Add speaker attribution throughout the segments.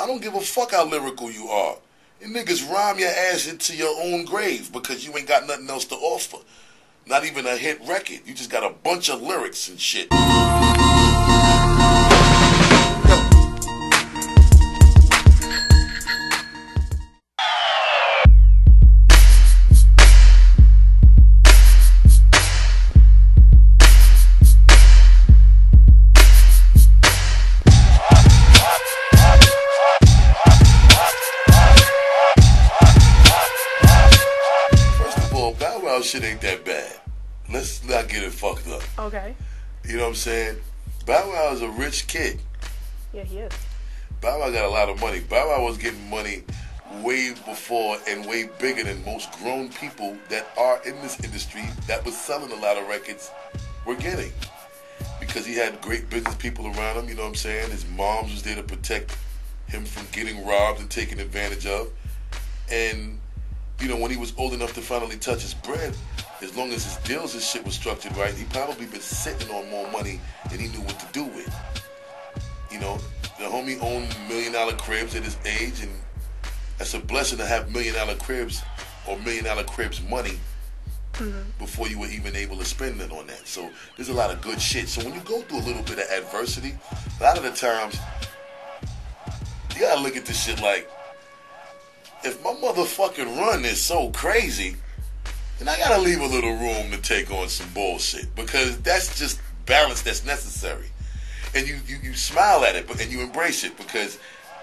Speaker 1: I don't give a fuck how lyrical you are. You niggas rhyme your ass into your own grave because you ain't got nothing else to offer. Not even a hit record. You just got a bunch of lyrics and shit. Shit ain't that bad. Let's not get it fucked up.
Speaker 2: Okay.
Speaker 1: You know what I'm saying? Bow Wow is a rich kid.
Speaker 2: Yeah, he is.
Speaker 1: Bow Wow got a lot of money. Bow Wow was getting money way before and way bigger than most grown people that are in this industry that was selling a lot of records were getting. Because he had great business people around him, you know what I'm saying? His moms was there to protect him from getting robbed and taken advantage of. And you know, when he was old enough to finally touch his bread, as long as his deals and shit was structured right, he probably been sitting on more money than he knew what to do with. You know, the homie owned $1 million cribs at his age, and that's a blessing to have $1 million cribs or $1 million cribs money before you were even able to spend it on that. So there's a lot of good shit. So when you go through a little bit of adversity, a lot of the times, you gotta look at this shit like, if my motherfucking run is so crazy, then I gotta leave a little room to take on some bullshit, because that's just balance that's necessary. And you smile at it, and you embrace it, because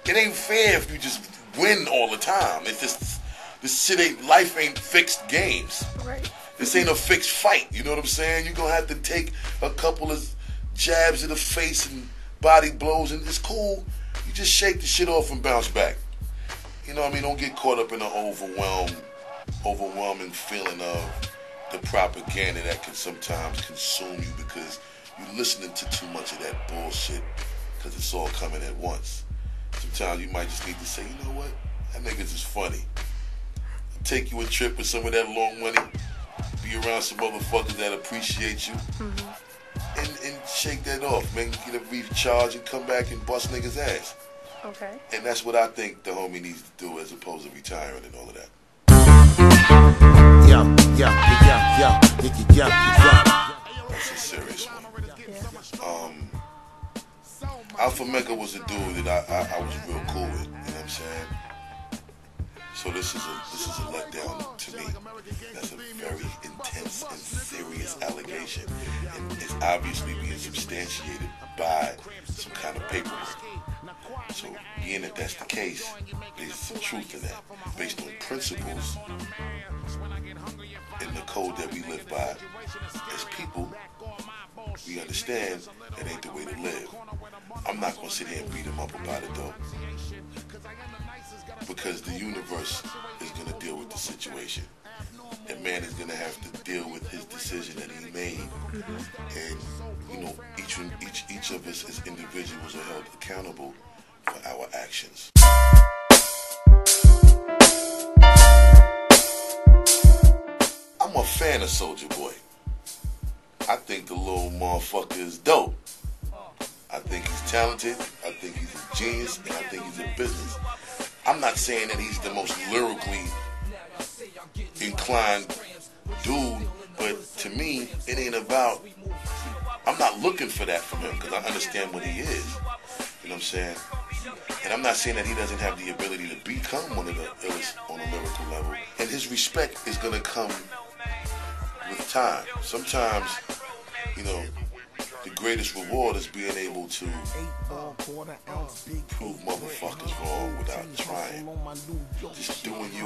Speaker 1: it ain't fair if you just win all the time. It's just, this shit ain't, life ain't fixed games.
Speaker 2: Right.
Speaker 1: This ain't a fixed fight, you know what I'm saying? You're gonna have to take a couple of jabs in the face and body blows, and it's cool. You just shake the shit off and bounce back. You know what I mean? Don't get caught up in the overwhelming feeling of the propaganda that can sometimes consume you because you're listening to too much of that bullshit because it's all coming at once. Sometimes you might just need to say, you know what? That niggas is funny. Take you a trip with some of that long money, be around some motherfuckers that appreciate you, and shake that off, man. Get a recharge and come back and bust niggas' ass.
Speaker 2: Okay. And
Speaker 1: that's what I think the homie needs to do as opposed to retiring and all of that. That's a serious one. Alpha Mecca was a dude that I was real cool with, you know what I'm saying? So this is a letdown to me. That's a very intense and serious allegation, and it's obviously being substantiated by some kind of paperwork. So being that that's the case, there's some truth in that, based on principles in the code that we live by. As people, we understand that ain't the way to live. I'm not going to sit here and beat him up about it though, because the universe is going to deal with the situation. That man is going to have to deal with his decision that he made. And, you know, each of us as individuals are held accountable for our actions. I'm a fan of Soulja Boy. I think the little motherfucker is dope. I think he's talented, I think he's a genius, and I think he's a business. I'm not saying that he's the most lyrically inclined dude, but to me, it ain't about, I'm not looking for that from him, because I understand what he is. You know what I'm saying? And I'm not saying that he doesn't have the ability to become one of the illest on a lyrical level. And his respect is going to come with time. Sometimes, you know, the greatest reward is being able to prove motherfuckers wrong without trying. Just doing you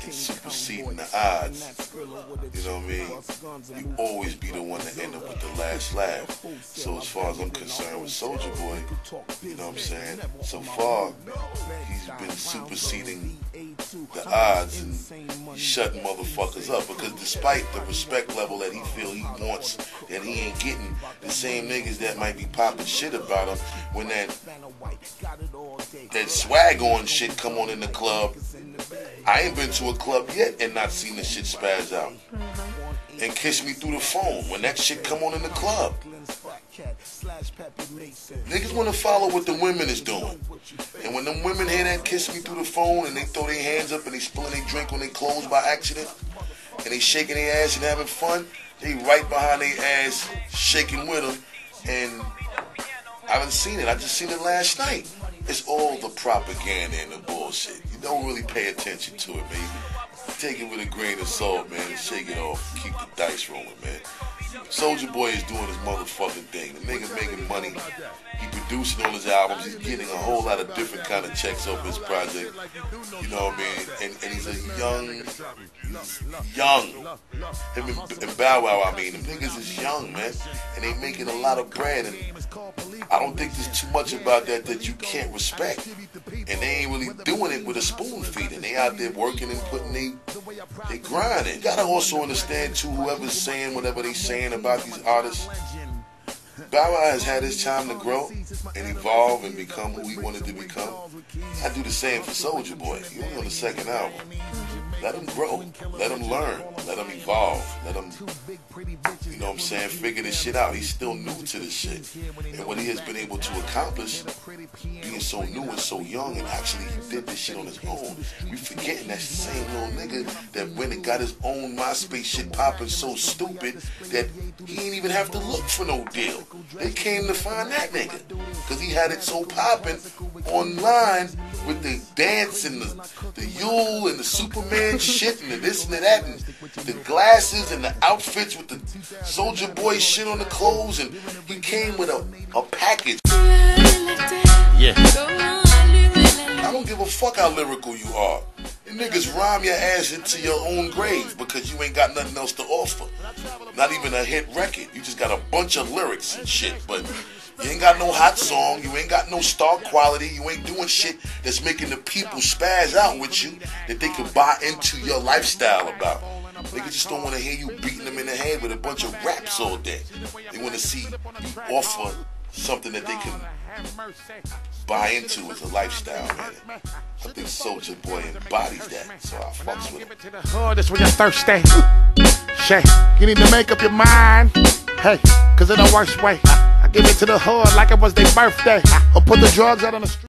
Speaker 1: and superseding the odds. You know what I mean? You always be the one to end up with the last laugh. So as far as I'm concerned with Soulja Boy, you know what I'm saying? So far, he's been superseding the odds and shutting motherfuckers up. Because despite the respect level that he feel he wants that he ain't getting, the same niggas that might be popping shit about him when that swag on shit come on in the club. I ain't been to a club yet and not seen the shit spaz out and kiss me through the phone when that shit come on in the club. Niggas want to follow what the women is doing. And when them women hear that kiss me through the phone and they throw their hands up and they spilling their drink on their clothes by accident and they shaking their ass and having fun, they right behind their ass shaking with them. And I haven't seen it. I just seen it last night. It's all the propaganda and the bullshit. You don't really pay attention to it, baby. Take it with a grain of salt, man. Shake it off. Keep the dice rolling, man. Soulja Boy is doing his motherfucking thing. The nigga making money. He producing all his albums. He's getting a whole lot of different kind of checks off his project. You know what I mean? And he's a young. Him and Bow Wow, I mean. Them niggas is young, man. And they making a lot of bread. And I don't think there's too much about that you can't respect. And they ain't really doing it with a spoon feeding. They out there working and putting they grinding. You gotta also understand too, whoever's saying whatever they saying about these artists, Bow Wow has had his time to grow and evolve and become who he wanted to become. I do the same for Soulja Boy. He only on the second album. Let him grow. Let him learn. Let him evolve. Let him, you know what I'm saying, figure this shit out. He's still new to this shit. And what he has been able to accomplish, being so new and so young, and actually he did this shit on his own. We forgetting that's the same little nigga that went and got his own MySpace shit popping so stupid that he didn't even have to look for no deal. They came to find that nigga because he had it so popping online with the dance and the Yule and the Superman shit and the this and the that and the glasses and the outfits with the Soulja Boy shit on the clothes, and he came with a package.
Speaker 3: Yeah.
Speaker 1: I don't give a fuck how lyrical you are. You niggas rhyme your ass into your own grave because you ain't got nothing else to offer. Not even a hit record. You just got a bunch of lyrics and shit, but you ain't got no hot song. You ain't got no star quality. You ain't doing shit that's making the people spaz out with you that they could buy into your lifestyle about. Niggas just don't want to hear you beating them in the head with a bunch of raps all day. They want to see you offer something that they can buy into as a lifestyle, man. I think Soulja Boy embodies that, so I fucks with him.
Speaker 3: That's when you're thirsty. Shay, you need to make up your mind. Hey, cause in the worst way, I give it to the hood like it was their birthday. Or put the drugs out on the street.